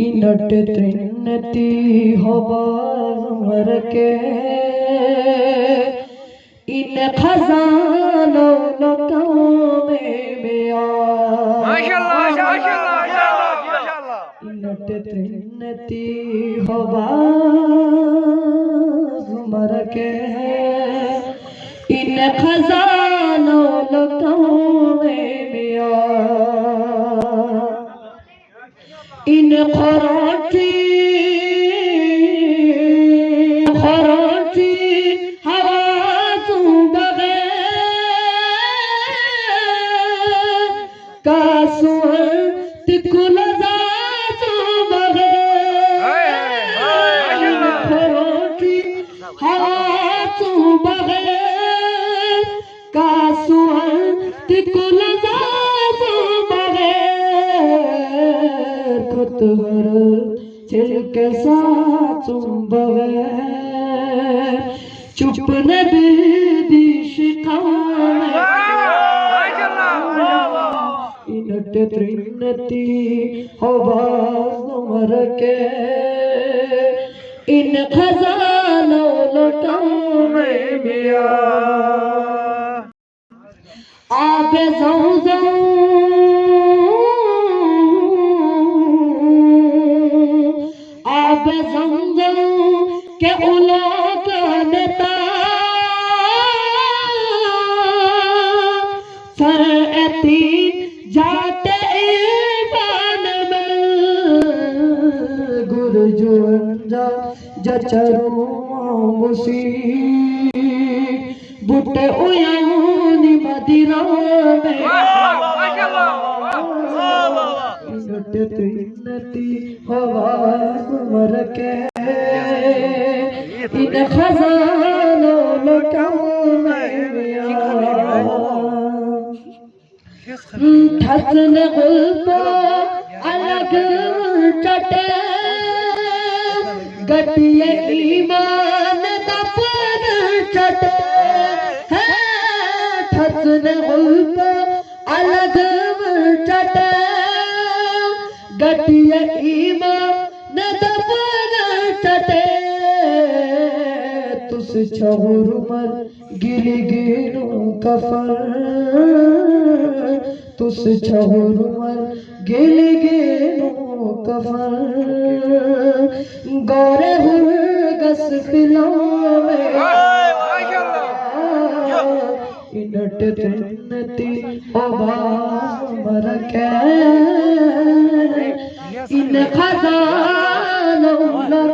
इनट त्रिनती होबार के इन खजानों में इनट त्रिनती होबार के इन खजानों में इन खराठी हवा तू बगैर कासुअत कुलजा तू बगैर खराठी हवा तू बगैर कासुअत कुलजा तू बगैर खुतहर छिलके साथ बगैर चुप न बेदी शिकाने इनट त्रिनती होबार के इन खजानों में आबे ज़मज़म आबे ज़मज़म के उलाद नेता सरअती जाते ईमान में गुरजुंजा जचरू मुसी बुटे उयानी मदीना में इनट त्रिनती होबार के इन खजानों में ठसन गुल्बो अलग चटे गटिए ईमान दफन चटे ठसन गुल्बो अलग चटे गटिए ईमान दफन चटे तुस छहुर मर गिली गिनू कफन तुस छहुर मर गिली गिनू कफन गौरे हुरगस पिलावे इनट त्रिनती होबार के इन खजानों में